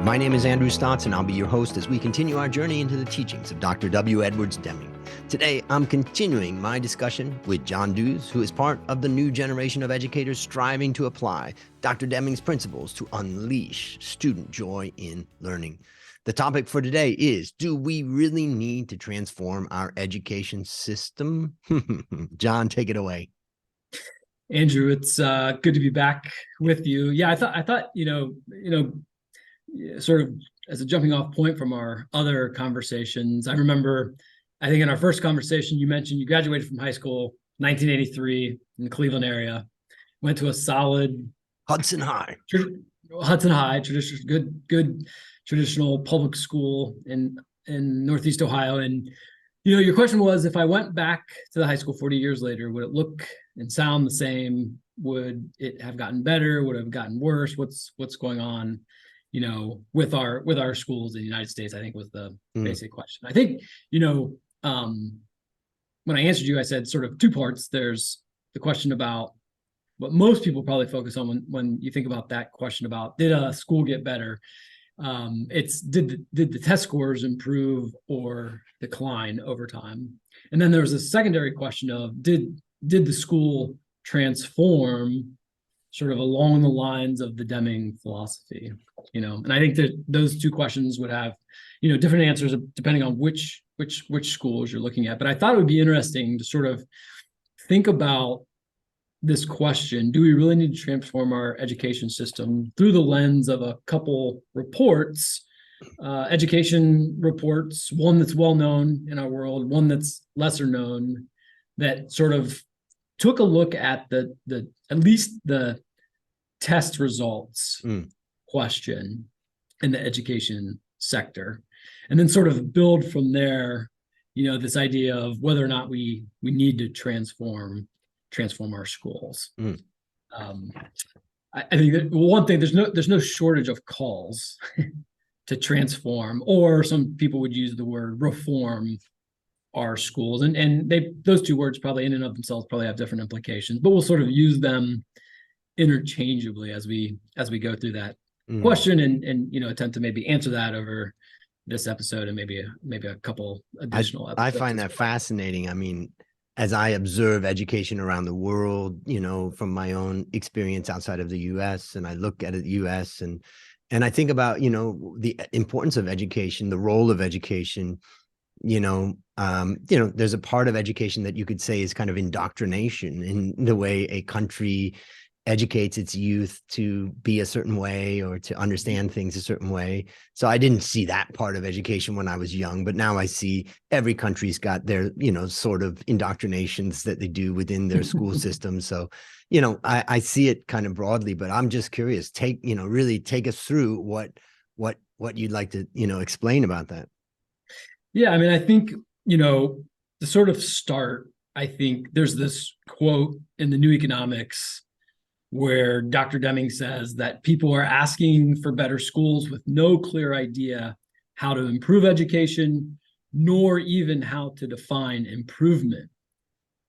My name is Andrew Stotz, and I'll be your host as we continue our journey into the teachings of Dr. W. Edwards Deming. Today, I'm continuing my discussion with John Dews, who is part of the new generation of educators striving to apply Dr. Deming's principles to unleash student joy in learning. The topic for today is, do we really need to transform our education system? John, take it away. Andrew, it's good to be back with you. Yeah, I thought, sort of as a jumping off point from our other conversations, I remember, I think in our first conversation, you mentioned you graduated from high school, 1983 in the Cleveland area, went to a solid Hudson High, good traditional public school in Northeast Ohio. And, your question was, if I went back to the high school 40 years later, would it look and sound the same? Would it have gotten better? Would it have gotten worse? What's going on, with our schools in the United States, I think was the basic question. I think, when I answered you, I said sort of two parts. There's the question about what most people probably focus on when you think about that question about, did a school get better? It's did the test scores improve or decline over time? And then there was a secondary question of, did the school transform sort of along the lines of the Deming philosophy? And I think that those two questions would have, different answers depending on which schools you're looking at. But I thought it would be interesting to sort of think about this question: do we really need to transform our education system through the lens of a couple reports, education reports, one that's well known in our world, one that's lesser known, that sort of took a look at at least the test results question in the education sector, and then sort of build from there, this idea of whether or not we need to transform our schools. I think that one thing, there's no shortage of calls to transform, or some people would use the word reform our schools, and those two words probably in and of themselves probably have different implications, but we'll sort of use them interchangeably as we go through that question and attempt to maybe answer that over this episode and maybe a couple additional episodes. I find that fascinating. I mean, as I observe education around the world, from my own experience outside of the U.S., and I look at the U.S. and I think about, the importance of education, the role of education. There's a part of education that you could say is kind of indoctrination in the way a country educates its youth to be a certain way or to understand things a certain way. So I didn't see that part of education when I was young, but now I see every country's got their, sort of indoctrinations that they do within their school system. So, I see it kind of broadly, but I'm just curious, really take us through what you'd like to, explain about that. Yeah, I mean, I think, to sort of start, I think there's this quote in the New Economics where Dr. Deming says that people are asking for better schools with no clear idea how to improve education, nor even how to define improvement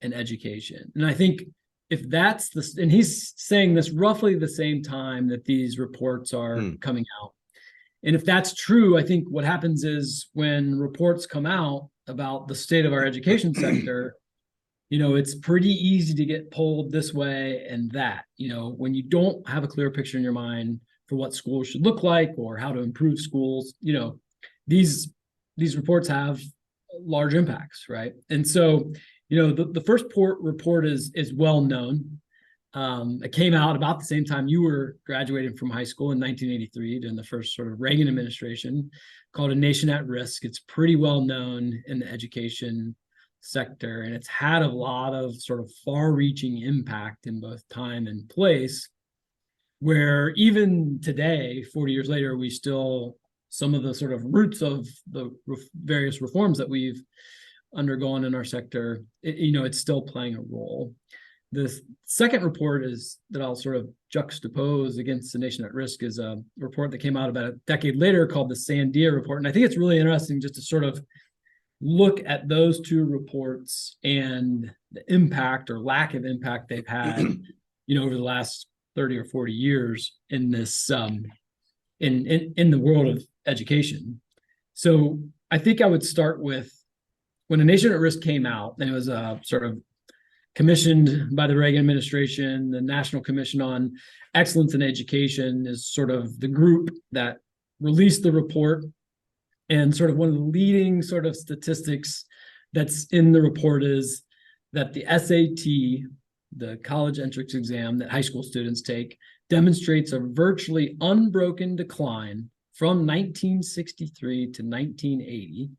in education. And I think if that's and he's saying this roughly the same time that these reports are coming out. And if that's true, I think what happens is when reports come out about the state of our education sector, it's pretty easy to get pulled this way and that, when you don't have a clear picture in your mind for what schools should look like or how to improve schools, these reports have large impacts, right? And so, the first report is well known. It came out about the same time you were graduating from high school in 1983 during the first sort of Reagan administration, called A Nation at Risk. It's pretty well known in the education sector, and it's had a lot of sort of far-reaching impact in both time and place, where even today, 40 years later, we still, some of the sort of roots of the various reforms that we've undergone in our sector, it's still playing a role. The second report that I'll sort of juxtapose against The Nation at Risk is a report that came out about a decade later called the Sandia Report. And I think it's really interesting just to sort of look at those two reports and the impact or lack of impact they've had, over the last 30 or 40 years in this in the world of education. So I think I would start with when A Nation at Risk came out, and it was sort of commissioned by the Reagan administration. The National Commission on Excellence in Education is sort of the group that released the report. And sort of one of the leading sort of statistics that's in the report is that the SAT, the college entrance exam that high school students take, demonstrates a virtually unbroken decline from 1963 to 1980,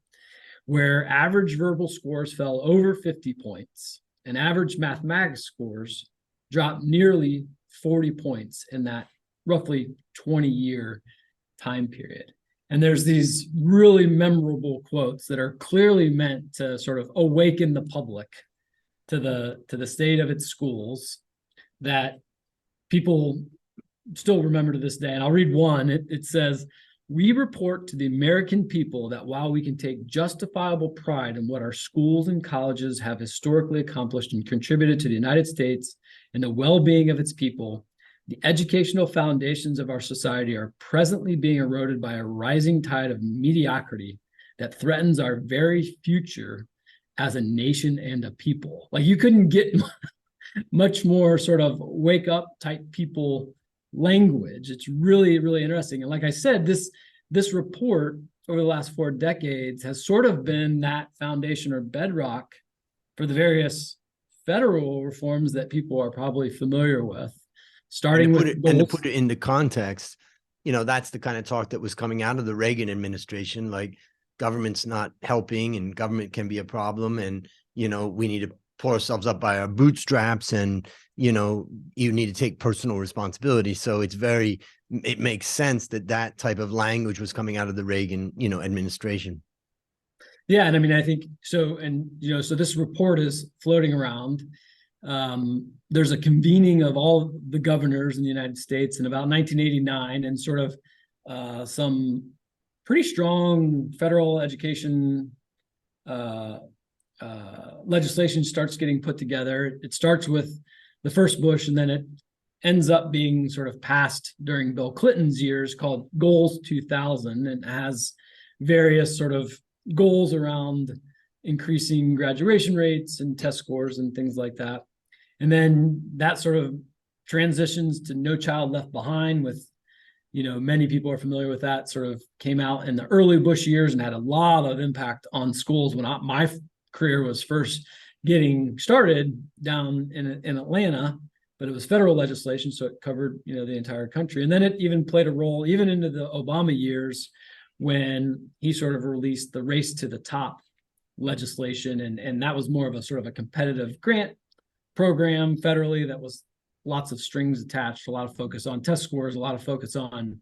where average verbal scores fell over 50 points and average mathematics scores dropped nearly 40 points in that roughly 20-year time period. And there's these really memorable quotes that are clearly meant to sort of awaken the public to the state of its schools that people still remember to this day. And I'll read one. It says, "We report to the American people that while we can take justifiable pride in what our schools and colleges have historically accomplished and contributed to the United States and the well-being of its people, the educational foundations of our society are presently being eroded by a rising tide of mediocrity that threatens our very future as a nation and a people." Like, you couldn't get much more sort of wake up type people language. It's really, really interesting. And like I said, this report over the last 4 decades has sort of been that foundation or bedrock for the various federal reforms that people are probably familiar with. Starting with and to put it into context, that's the kind of talk that was coming out of the Reagan administration, like government's not helping and government can be a problem, and we need to pull ourselves up by our bootstraps, and you need to take personal responsibility. So it makes sense that type of language was coming out of the Reagan administration. Yeah, and I mean, I think so. And so this report is floating around. There's a convening of all the governors in the United States in about 1989, and sort of some pretty strong federal education legislation starts getting put together. It starts with the first Bush, and then it ends up being sort of passed during Bill Clinton's years, called Goals 2000, and has various sort of goals around increasing graduation rates and test scores and things like that. And then that sort of transitions to No Child Left Behind, with, many people are familiar with that, sort of came out in the early Bush years and had a lot of impact on schools when my career was first getting started down in Atlanta, but it was federal legislation, so it covered, the entire country. And then it even played a role even into the Obama years, when he sort of released the Race to the Top legislation. And that was more of a sort of a competitive grant program federally that was lots of strings attached, a lot of focus on test scores, a lot of focus on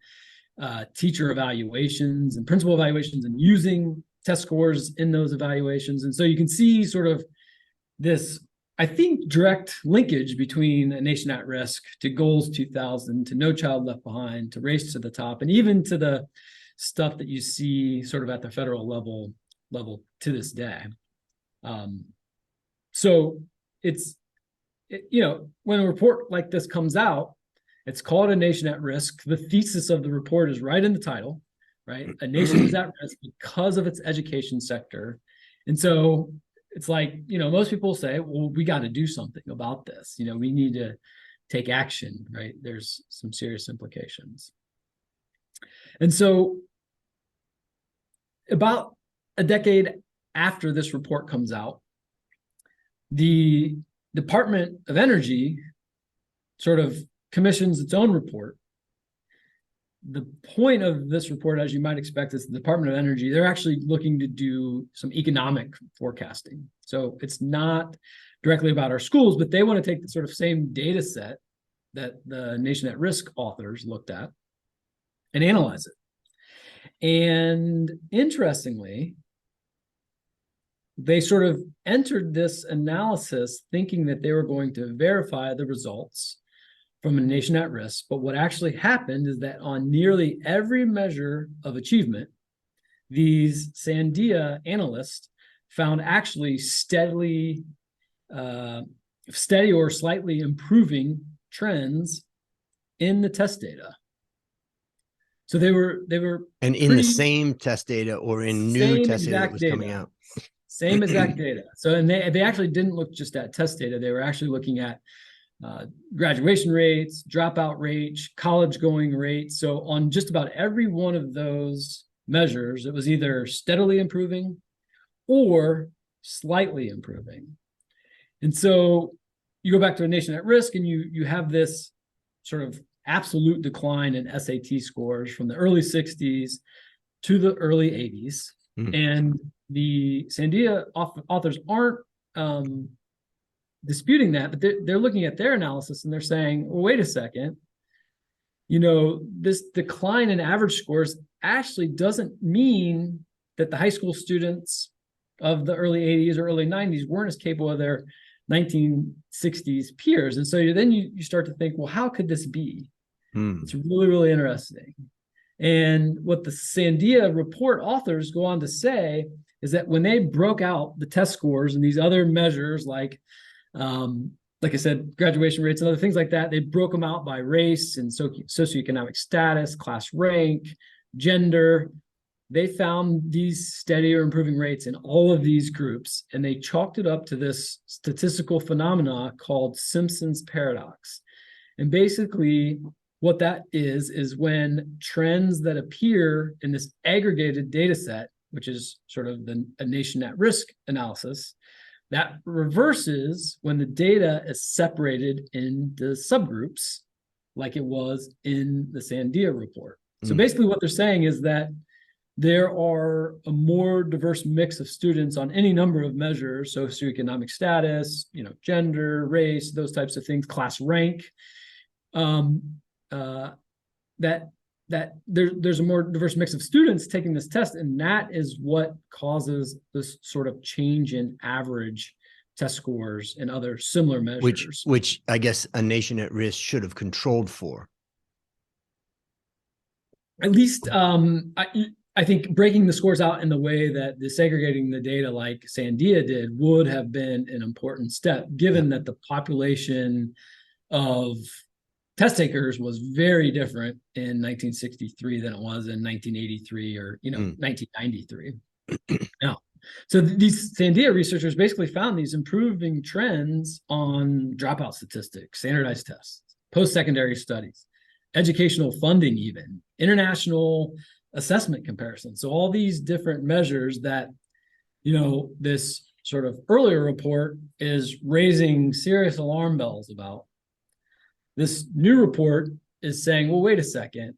teacher evaluations and principal evaluations, and using test scores in those evaluations. And so you can see sort of this, I think, direct linkage between A Nation at Risk to Goals 2000, to No Child Left Behind, to Race to the Top, and even to the stuff that you see sort of at the federal level to this day. So when a report like this comes out, it's called A Nation at Risk. The thesis of the report is right in the title, right? A nation is at risk because of its education sector. And so it's like, most people say, well, we got to do something about this. We need to take action, right? There's some serious implications. And so about a decade after this report comes out, the Department of Energy sort of commissions its own report. The point of this report, as you might expect, is the Department of Energy, they're actually looking to do some economic forecasting. So it's not directly about our schools, but they want to take the sort of same data set that the Nation at Risk authors looked at and analyze it. And interestingly, they sort of entered this analysis thinking that they were going to verify the results from A Nation at Risk. But what actually happened is that on nearly every measure of achievement, these Sandia analysts found actually steady or slightly improving trends in the test data. So they were And in the pretty same test data or in new same test data that exact was coming data. out? Same exact data. So, and they actually didn't look just at test data. They were actually looking at graduation rates, dropout rates, college going rates. So on just about every one of those measures, it was either steadily improving or slightly improving. And so you go back to A Nation at Risk, and you have this sort of absolute decline in SAT scores from the early 60s to the early 80s. And the Sandia authors aren't disputing that, but they're looking at their analysis and they're saying, well, wait a second, this decline in average scores actually doesn't mean that the high school students of the early 80s or early 90s weren't as capable of their 1960s peers. And so then you start to think, well, how could this be? It's really, really interesting. And what the Sandia Report authors go on to say is that when they broke out the test scores and these other measures, like I said, graduation rates and other things like that, they broke them out by race and socioeconomic status, class rank, gender. They found these steady or improving rates in all of these groups, and they chalked it up to this statistical phenomena called Simpson's paradox. And basically, what that is when trends that appear in this aggregated data set, which is sort of A Nation at Risk analysis, that reverses when the data is separated into subgroups, like it was in the Sandia Report. So basically what they're saying is that there are a more diverse mix of students on any number of measures, socioeconomic status, gender, race, those types of things, class rank, that there's a more diverse mix of students taking this test, and that is what causes this sort of change in average test scores and other similar measures. Which I guess A Nation at Risk should have controlled for. At least I think breaking the scores out in the way that disaggregating the data like Sandia did would have been an important step, given that the population of test takers was very different in 1963 than it was in 1983 or 1993. Now, so these Sandia researchers basically found these improving trends on dropout statistics, standardized tests, post-secondary studies, educational funding, even international assessment comparisons. So all these different measures that this sort of earlier report is raising serious alarm bells about. This new report is saying, well, wait a second.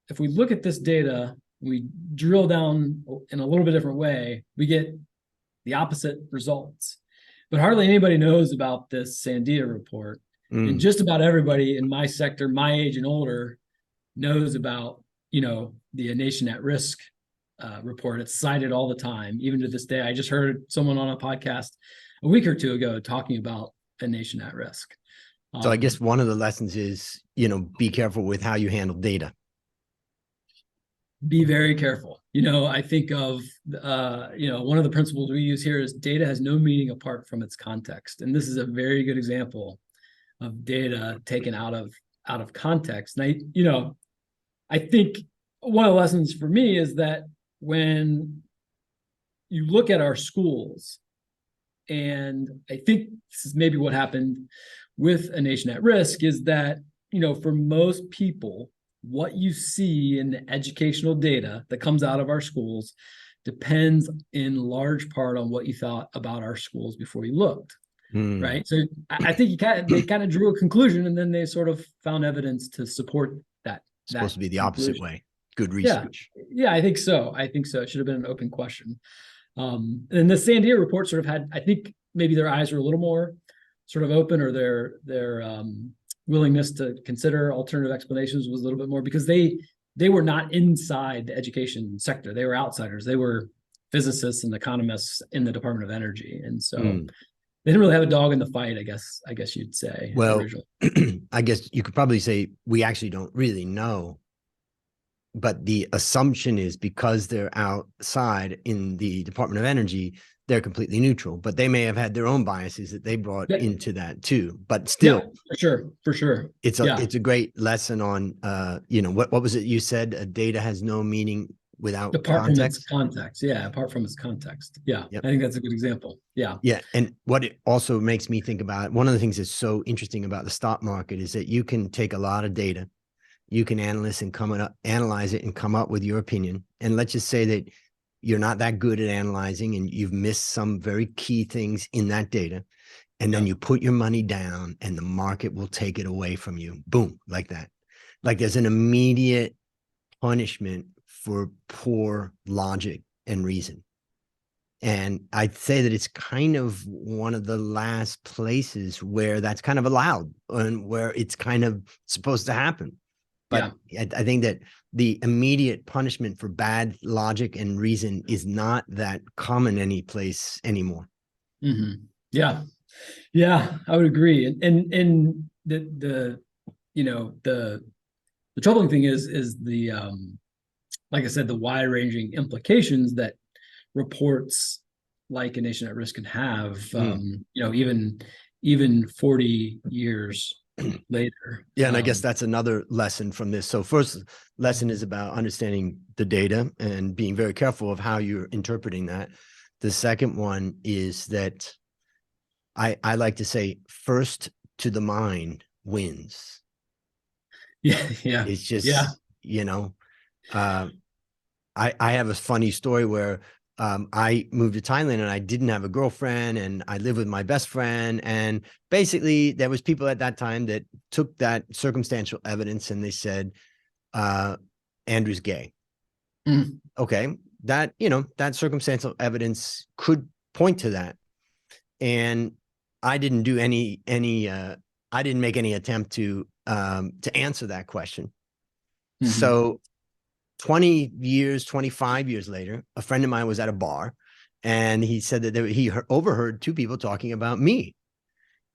If we look at this data, we drill down in a little bit different way, we get the opposite results. But hardly anybody knows about this Sandia report. And just about everybody in my sector, my age and older, knows about, the A Nation at Risk report. It's cited all the time, even to this day. I just heard someone on a podcast a week or two ago talking about A Nation at Risk. So I guess one of the lessons is, be careful with how you handle data. Be very careful. I think of, one of the principles we use here is data has no meaning apart from its context. And this is a very good example of data taken out of context. And I think one of the lessons for me is that when you look at our schools, and I think this is maybe what happened with A Nation at Risk, is that, for most people, what you see in the educational data that comes out of our schools depends in large part on what you thought about our schools before you looked. Right. So I think they kind of drew a conclusion, and then they sort of found evidence to support that. It's supposed to be the opposite way. Good research. Yeah, I think so. It should have been an open question. And the Sandia report sort of had, I think maybe their eyes were a little more sort of open, or their willingness to consider alternative explanations was a little bit more, because they were not inside the education sector. They were outsiders. They were physicists and economists in the Department of Energy. And so they didn't really have a dog in the fight, I guess you'd say. Well, I guess you could probably say we actually don't really know. But the assumption is because they're outside in the Department of Energy, they're completely neutral, but they may have had their own biases that they brought Yeah. into that too. But Yeah, still, for sure. it's Yeah. a great lesson on what was it you said? Data has no meaning without Apart from its context. context. Yeah. Apart from its context. Yeah. Yep. I think that's a good example. Yeah. Yeah. And what it also makes me think about, one of the things that's so interesting about the stock market is that you can take a lot of data, you can analyze it and come up with your opinion. And let's just say that you're not that good at analyzing and you've missed some very key things in that data. And then you put your money down and the market will take it away from you. Boom, like that. Like there's an immediate punishment for poor logic and reason. And I'd say that it's kind of one of the last places where that's kind of allowed and where it's kind of supposed to happen. But I think that the immediate punishment for bad logic and reason is not that common any place anymore. Mm-hmm. Yeah. Yeah, I would agree. And the troubling thing is the like I said, the wide ranging implications that reports like A Nation at Risk can have, even 40 years later. Yeah. And I guess that's another lesson from this. So first lesson is about understanding the data and being very careful of how you're interpreting that. The second one is that I like to say first to the mind wins. Yeah. Yeah. It's just, I have a funny story where I moved to Thailand and I didn't have a girlfriend and I lived with my best friend. And basically there was people at that time that took that circumstantial evidence and they said, Andrew's gay. Mm. Okay. That, that circumstantial evidence could point to that. And I didn't do I didn't make any attempt to answer that question. Mm-hmm. So 25 years later, a friend of mine was at a bar and he said that he overheard two people talking about me.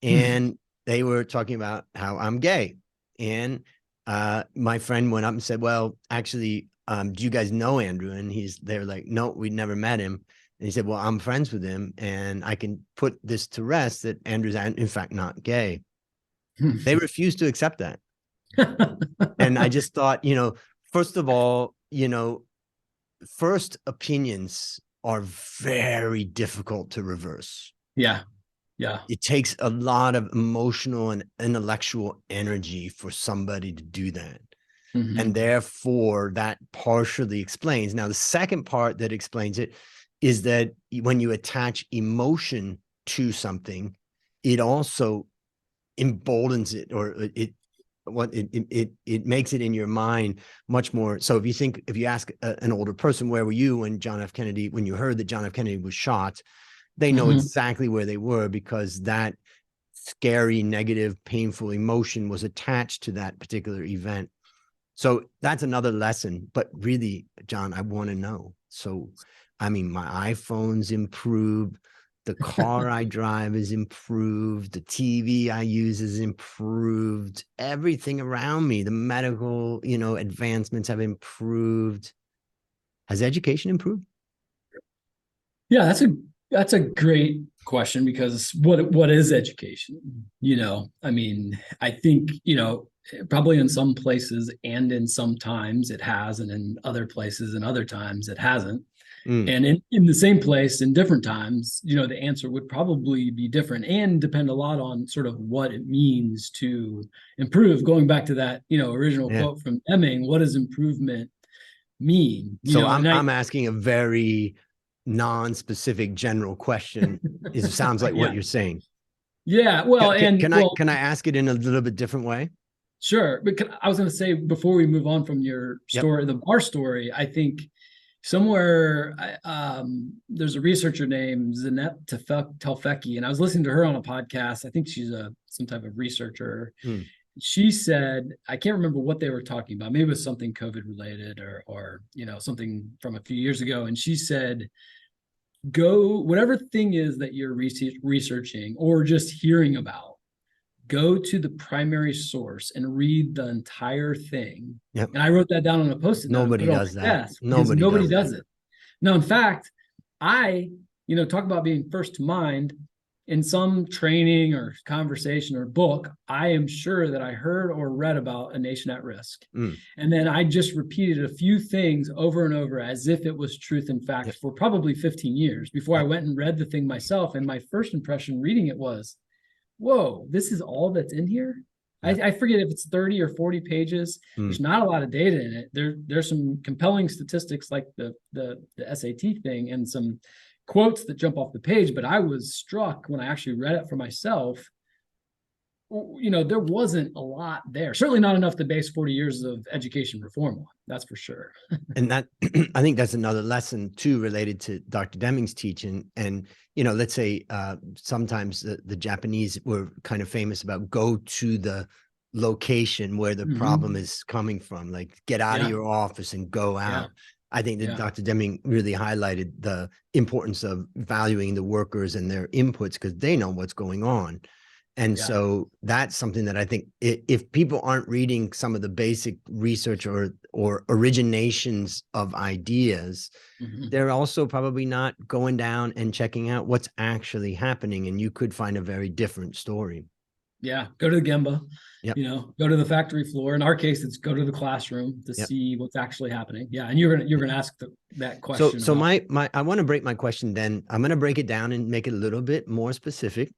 And they were talking about how I'm gay. And my friend went up and said, well, actually, do you guys know Andrew? And they were like, no, we never met him. And he said, well, I'm friends with him and I can put this to rest that Andrew's in fact not gay. They refused to accept that. And I just thought, first of all, first opinions are very difficult to reverse. Yeah. Yeah. It takes a lot of emotional and intellectual energy for somebody to do that. Mm-hmm. And therefore that partially explains. Now, the second part that explains it is that when you attach emotion to something, it also emboldens it, or it makes it in your mind much more. So if you ask an older person, where were you when you heard that John F. Kennedy was shot, they know exactly where they were because that scary, negative, painful emotion was attached to that particular event. So that's another lesson. But really, John, I want to know. So, I mean, my iPhone's improved. The car I drive is improved. The TV I use is improved. Everything around me, the medical, advancements have improved. Has education improved? Yeah, that's a great question, because what is education? I mean, I think, probably in some places and in some times it has, and in other places and other times it hasn't. And in the same place in different times, the answer would probably be different and depend a lot on sort of what it means to improve. Going back to that, original quote from Deming, what does improvement mean? So I'm asking a very non-specific general question. It sounds like what you're saying. Yeah. Well, can I ask it in a little bit different way? Sure. But I was going to say, before we move on from your story, the bar story, I think somewhere there's a researcher named Zanette Telfecki, and I was listening to her on a podcast. I think she's some type of researcher. She said, I can't remember what they were talking about. Maybe it was something COVID related or something from a few years ago. And she said, go, whatever thing is that you're researching or just hearing about, go to the primary source and read the entire thing. Yep. And I wrote that down on a Post-it note. Nobody does that. Nobody does it. No, in fact, I talk about being first to mind. In some training or conversation or book, I am sure that I heard or read about a nation at risk. And then I just repeated a few things over and over as if it was truth and fact for probably 15 years before I went and read the thing myself. And my first impression reading it was, whoa, this is all that's in here? I forget if it's 30 or 40 pages. There's not a lot of data in it. There's some compelling statistics like the SAT thing and some quotes that jump off the page, but I was struck when I actually read it for myself. There wasn't a lot there. Certainly not enough to base 40 years of education reform on. That's for sure. And that, I think that's another lesson too, related to Dr. Deming's teaching. And, let's say sometimes the Japanese were kind of famous about go to the location where the problem is coming from, like get out of your office and go out. I think that Dr. Deming really highlighted the importance of valuing the workers and their inputs because they know what's going on. And so that's something that I think if people aren't reading some of the basic research or originations of ideas, they're also probably not going down and checking out what's actually happening. And you could find a very different story. Yeah, go to the Gemba, go to the factory floor. In our case, it's go to the classroom to see what's actually happening. Yeah, and you're gonna ask that question. So my I want to break my question. Then I'm going to break it down and make it a little bit more specific.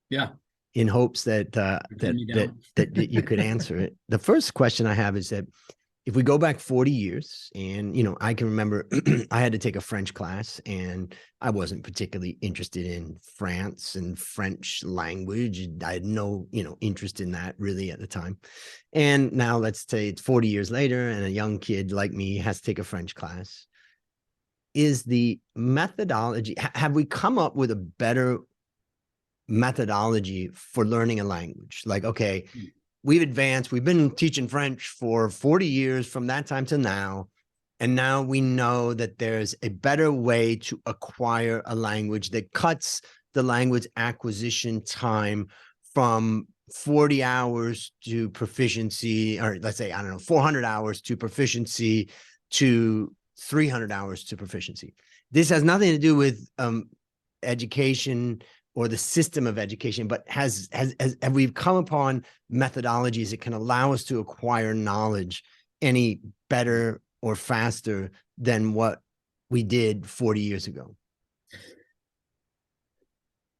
Yeah. In hopes that that you could answer it. The first question I have is that if we go back 40 years, and I can remember I had to take a French class, and I wasn't particularly interested in France and French language. I had no, interest in that really at the time. And now let's say it's 40 years later, and a young kid like me has to take a French class. Is the methodology, have we come up with a better methodology for learning a language? Like, okay, we've advanced, we've been teaching French for 40 years from that time to now, and now we know that there's a better way to acquire a language that cuts the language acquisition time from 40 hours to proficiency, or let's say, 400 hours to proficiency to 300 hours to proficiency. This has nothing to do with education or the system of education, but have we come upon methodologies that can allow us to acquire knowledge any better or faster than what we did 40 years ago?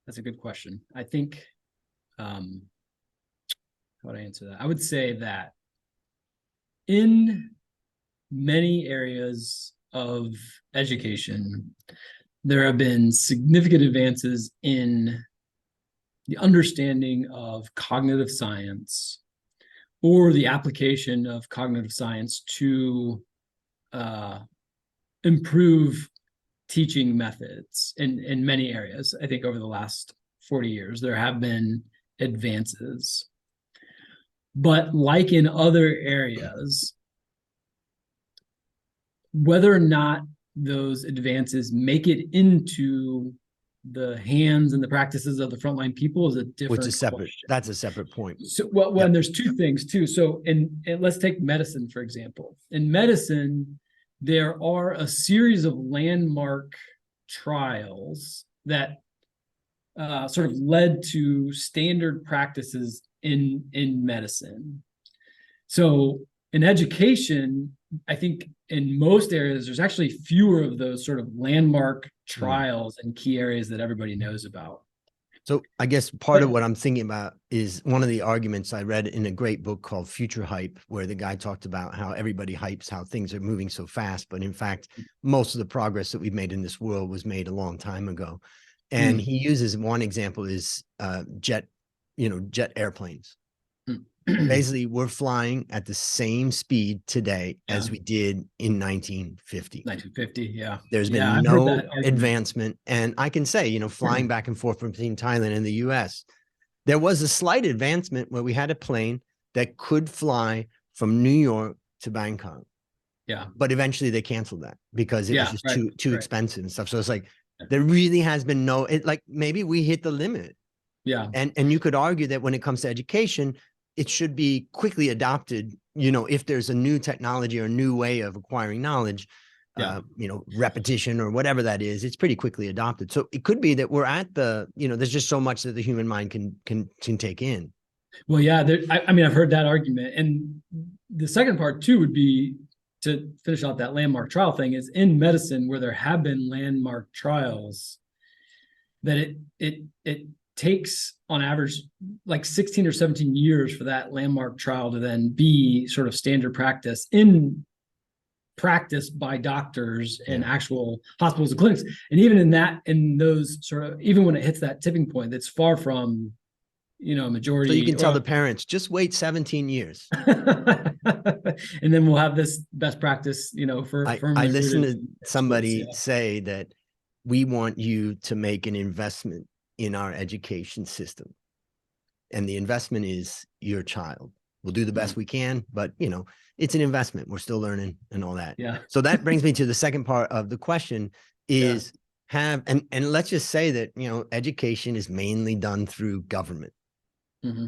That's a good question. I think, how would I answer that? I would say that in many areas of education, there have been significant advances in the understanding of cognitive science or the application of cognitive science to improve teaching methods in many areas. I think over the last 40 years, there have been advances. But like in other areas, whether or not those advances make it into the hands and the practices of the frontline people is a different question. That's a separate point. So, and there's two things too. So, and let's take medicine, for example. In medicine, there are a series of landmark trials that sort of led to standard practices in medicine. So in education, I think in most areas, there's actually fewer of those sort of landmark trials in key areas that everybody knows about. So I guess part of what I'm thinking about is one of the arguments I read in a great book called Future Hype, where the guy talked about how everybody hypes how things are moving so fast. But in fact, most of the progress that we've made in this world was made a long time ago. And he uses one example is jet airplanes. Basically, we're flying at the same speed today as we did in 1950. 1950, yeah. There's been no advancement. And I can say, flying back and forth between Thailand and the US, there was a slight advancement where we had a plane that could fly from New York to Bangkok. Yeah. But eventually they canceled that because it was just too expensive and stuff. So it's like, there really has been maybe we hit the limit. Yeah. And you could argue that when it comes to education, it should be quickly adopted, if there's a new technology or a new way of acquiring knowledge. repetition or whatever that is, it's pretty quickly adopted. So it could be that we're at the, there's just so much that the human mind can take in. Well, yeah, I mean, I've heard that argument. And the second part too would be, to finish out that landmark trial thing, is in medicine where there have been landmark trials, that it takes on average like 16 or 17 years for that landmark trial to then be sort of standard practice by doctors and actual hospitals and clinics. And even in those sort of, even when it hits that tipping point, that's far from, majority. So you can tell the parents, just wait 17 years. And then we'll have this best practice, for I listened to somebody say that we want you to make an investment in our education system. And the investment is your child. We'll do the best we can, but it's an investment. We're still learning and all that. Yeah. So that brings me to the second part of the question is and let's just say that, education is mainly done through government. Mm-hmm.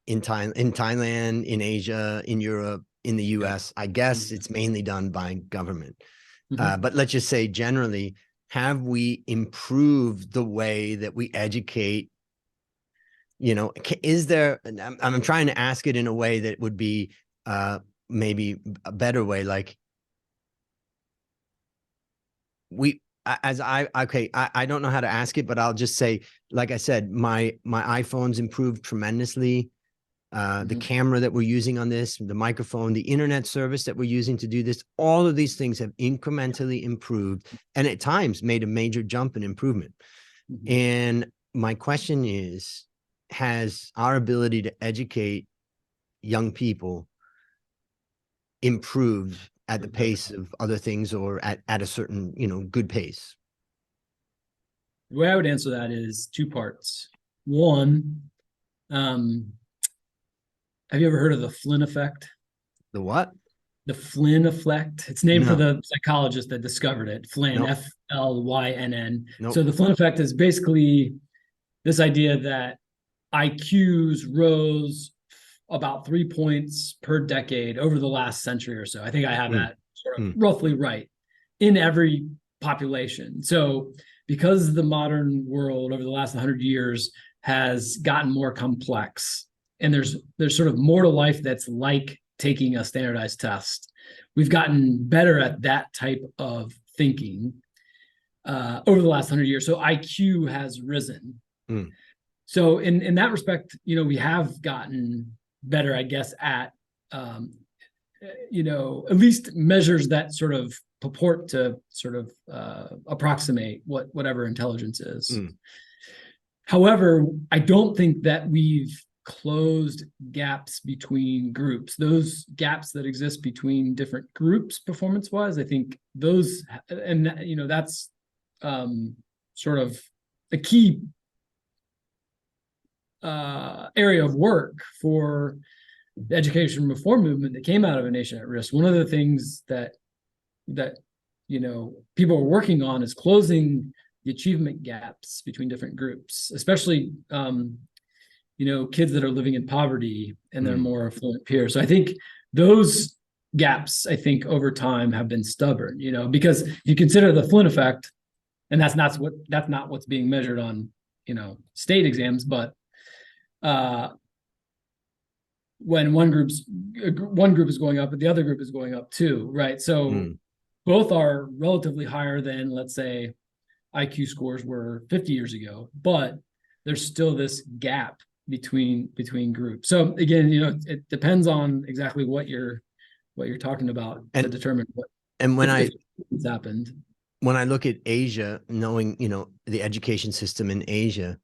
In Thailand, in Asia, in Europe, in the US, I guess it's mainly done by government. Mm-hmm. But let's just say generally, have we improved the way that we educate? Is there, I'm trying to ask it in a way that would be maybe a better way. Like I don't know how to ask it, but I'll just say, like I said, my iPhone's improved tremendously. The camera that we're using on this, the microphone, the internet service that we're using to do this, all of these things have incrementally improved and at times made a major jump in improvement. Mm-hmm. And my question is, has our ability to educate young people improved at the pace of other things, or at a certain, good pace? The way I would answer that is two parts. One, have you ever heard of the Flynn effect? The what? The Flynn effect. It's named for the psychologist that discovered it. Flynn, Flynn. So the Flynn effect is basically this idea that IQs rose about 3 points per decade over the last century or so. I think I have that sort of roughly right in every population. So because the modern world over the last 100 years has gotten more complex, and there's sort of more to life that's like taking a standardized test, we've gotten better at that type of thinking over the last 100 years. So IQ has risen. So in that respect, we have gotten better, I guess, at at least measures that sort of purport to sort of approximate whatever intelligence is. However, I don't think that we've closed gaps between groups. Those gaps that exist between different groups performance-wise, I think those, and that's sort of a key area of work for the education reform movement that came out of A Nation at Risk. One of the things that people are working on is closing the achievement gaps between different groups, especially kids that are living in poverty and their more affluent peers. So I think those gaps, over time have been stubborn, because if you consider the Flynn effect, and that's not what's being measured on, state exams, but when one group is going up, but the other group is going up too, right? So both are relatively higher than, let's say, IQ scores were 50 years ago, but there's still this gap between groups. So again, it depends on exactly what you're talking about to determine what. And when it's happened. When I look at Asia, knowing the education system in Asia,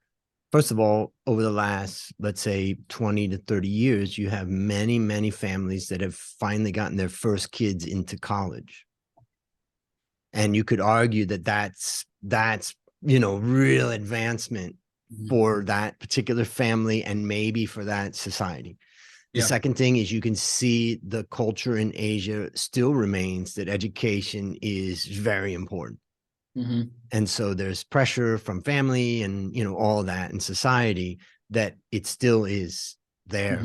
first of all, over the last, let's say, 20 to 30 years, you have many, many families that have finally gotten their first kids into college. And you could argue that that's real advancement for that particular family and maybe for that society. The second thing is you can see the culture in Asia still remains that education is very important. And so there's pressure from family and, all that in society that it still is there.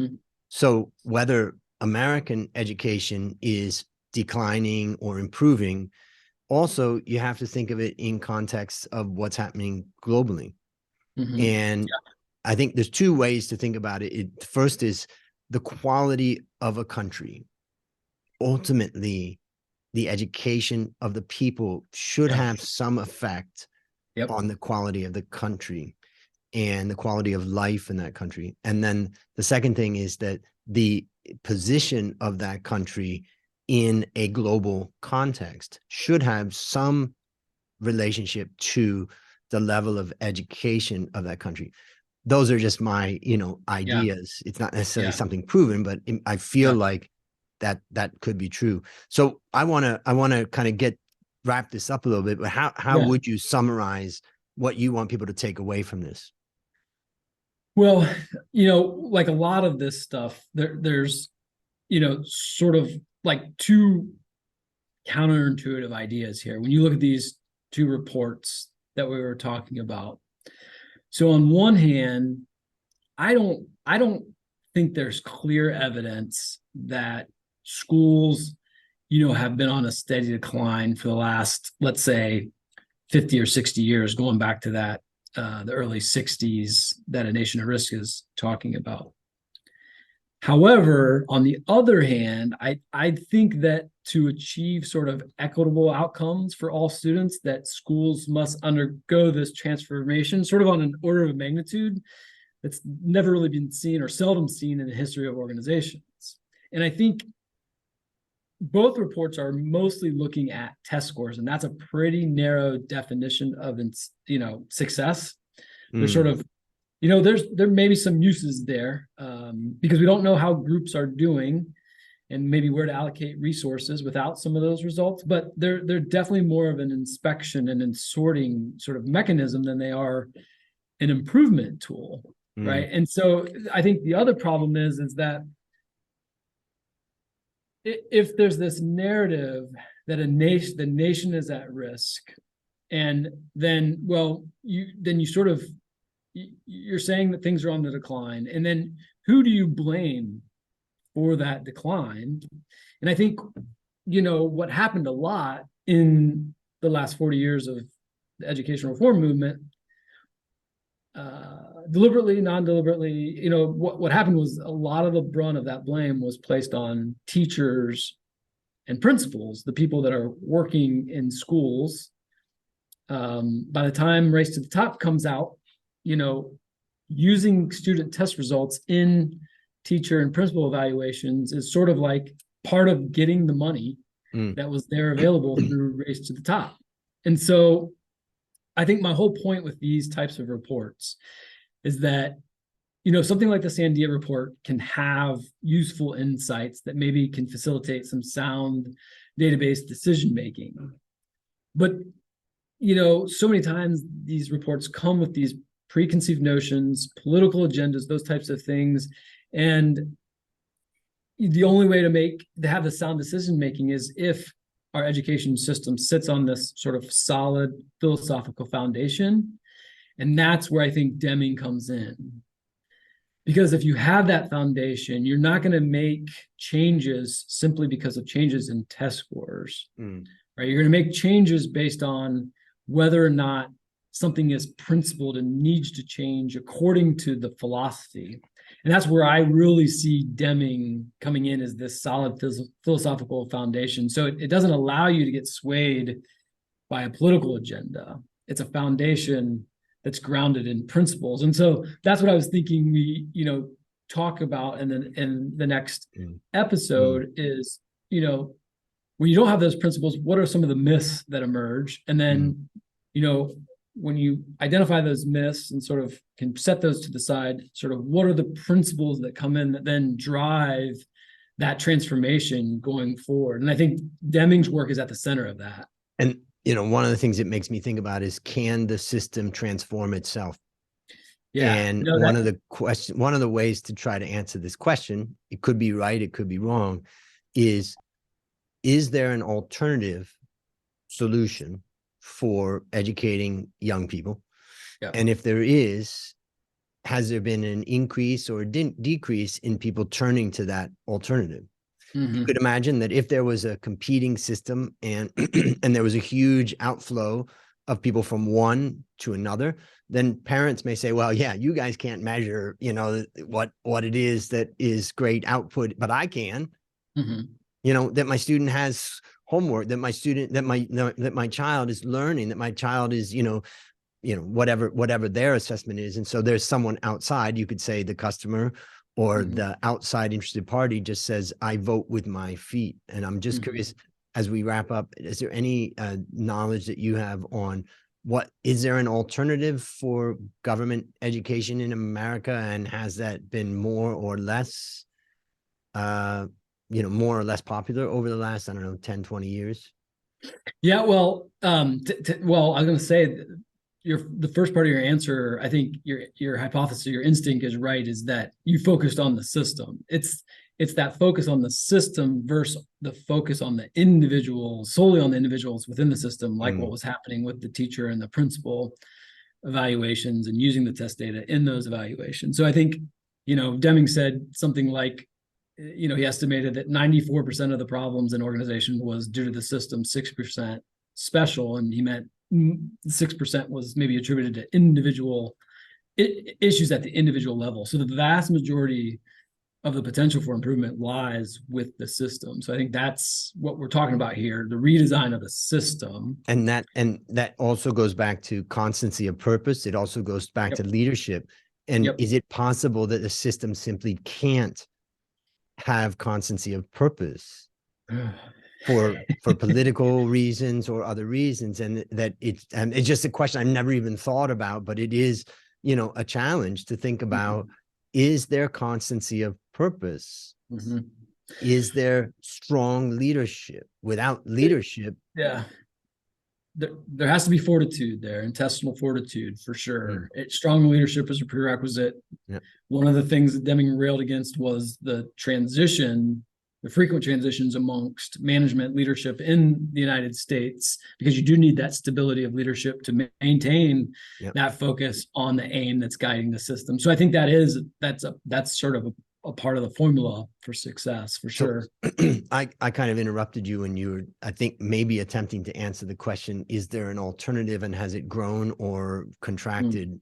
So whether American education is declining or improving, also you have to think of it in context of what's happening globally. And I think there's two ways to think about it. First is the quality of a country. Ultimately, the education of the people should have some effect on the quality of the country and the quality of life in that country. And then the second thing is that the position of that country in a global context should have some relationship to the level of education of that country. Those are just my, ideas. It's not necessarily something proven, but I feel like that could be true. So I want to kind of wrap this up a little bit, but how would you summarize what you want people to take away from this? Well, like a lot of this stuff, there's, sort of like two counterintuitive ideas here. When you look at these two reports that we were talking about. So on one hand, I don't think there's clear evidence that schools, have been on a steady decline for the last, let's say, 50 or 60 years, going back to that the early 60s that A Nation at Risk is talking about. However, on the other hand, I think that to achieve sort of equitable outcomes for all students, that schools must undergo this transformation sort of on an order of magnitude that's never really been seen or seldom seen in the history of organizations. And I think both reports are mostly looking at test scores, and that's a pretty narrow definition of, success. There's sort of, there may be some uses there because we don't know how groups are doing and maybe where to allocate resources without some of those results, but they're definitely more of an inspection and sorting sort of mechanism than they are an improvement tool, right? And so I think the other problem is that if there's this narrative that the nation is at risk, and then, you're saying that things are on the decline, and then who do you blame for that decline? And I think, what happened a lot in the last 40 years of the education reform movement, deliberately, non-deliberately, what happened was a lot of the brunt of that blame was placed on teachers and principals, the people that are working in schools. By the time Race to the Top comes out, using student test results in teacher and principal evaluations is sort of like part of getting the money that was there available through Race to the Top. And so I think my whole point with these types of reports is that, something like the Sandia Report can have useful insights that maybe can facilitate some sound database decision-making. But, so many times these reports come with these preconceived notions, political agendas, those types of things. And the only way to have the sound decision making is if our education system sits on this sort of solid philosophical foundation. And that's where I think Deming comes in. Because if you have that foundation, you're not going to make changes simply because of changes in test scores, right? You're going to make changes based on whether or not something is principled and needs to change according to the philosophy. And that's where I really see Deming coming in as this solid philosophical foundation. So it doesn't allow you to get swayed by a political agenda. It's a foundation that's grounded in principles. And so that's what I was thinking we, talk about in the next episode is, when you don't have those principles, what are some of the myths that emerge? And then, when you identify those myths and sort of can set those to the side, sort of what are the principles that come in that then drive that transformation going forward? And I think Deming's work is at the center of that. And, one of the things it makes me think about is, can the system transform itself? Yeah. And one of the ways to try to answer this question, it could be right, it could be wrong, is there an alternative solution for educating young people? Yeah. And if there is, has there been an increase or decrease in people turning to that alternative? You could imagine that if there was a competing system and and there was a huge outflow of people from one to another, then parents may say, well, yeah, you guys can't measure, what it is that is great output, but I can. That my student has homework, that my child is learning, that my child is, whatever their assessment is. And so there's someone outside, you could say the customer or the outside interested party just says, I vote with my feet. And I'm just curious, as we wrap up, is there any knowledge that you have on is there an alternative for government education in America? And has that been more or less popular over the last, 10, 20 years? Yeah, well, I was going to say the first part of your answer, I think your hypothesis, your instinct is right, is that you focused on the system. It's that focus on the system versus the focus on the individual, solely on the individuals within the system, like what was happening with the teacher and the principal evaluations and using the test data in those evaluations. So I think, Deming said something like, he estimated that 94% of the problems in organization was due to the system, 6% special, and he meant 6% was maybe attributed to individual issues at the individual level. So the vast majority of the potential for improvement lies with the system. So I think that's what we're talking about here, the redesign of the system. And that also goes back to constancy of purpose. It also goes back to leadership. And is it possible that the system simply can't have constancy of purpose for political reasons or other reasons? And that it's just a question I've never even thought about, but it is, a challenge to think about, is there constancy of purpose? Is there strong leadership? Without leadership, there has to be fortitude there, intestinal fortitude for sure. Strong leadership is a prerequisite. One of the things that Deming railed against was the frequent transitions amongst management leadership in the United States, because you do need that stability of leadership to maintain that focus on the aim that's guiding the system. So I think that's sort of a part of the formula for success, for sure. I kind of interrupted you and you were, I think, maybe attempting to answer the question, is there an alternative and has it grown or contracted?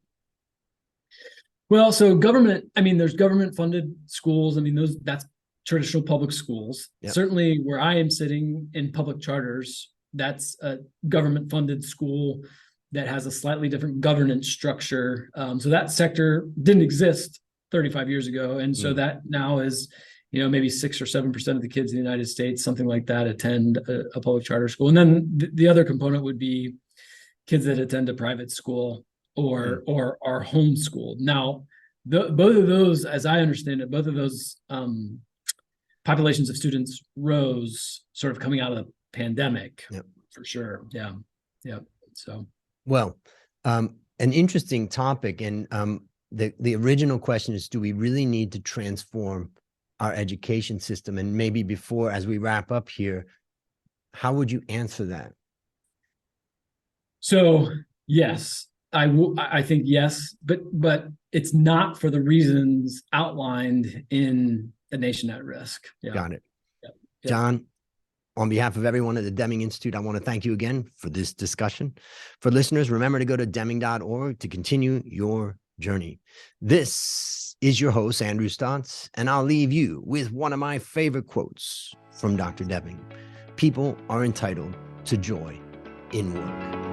Well, so there's government funded schools. That's traditional public schools. Certainly where I am sitting in public charters, that's a government funded school that has a slightly different governance structure. So that sector didn't exist 35 years ago. And so that now is, maybe 6 or 7% of the kids in the United States, something like that, attend a public charter school. And then the other component would be kids that attend a private school or are homeschooled. Now, both of those, as I understand it, both of those populations of students rose sort of coming out of the pandemic, for sure. So, well, an interesting topic. And the original question is, do we really need to transform our education system? And maybe before, as we wrap up here, how would you answer that? So, yes, I think yes, but it's not for the reasons outlined in A Nation at Risk. Got it. John, on behalf of everyone at the Deming Institute, I want to thank you again for this discussion. For listeners, remember to go to deming.org to continue your journey. This is your host, Andrew Stotz, and I'll leave you with one of my favorite quotes from Dr. Deming. People are entitled to joy in work.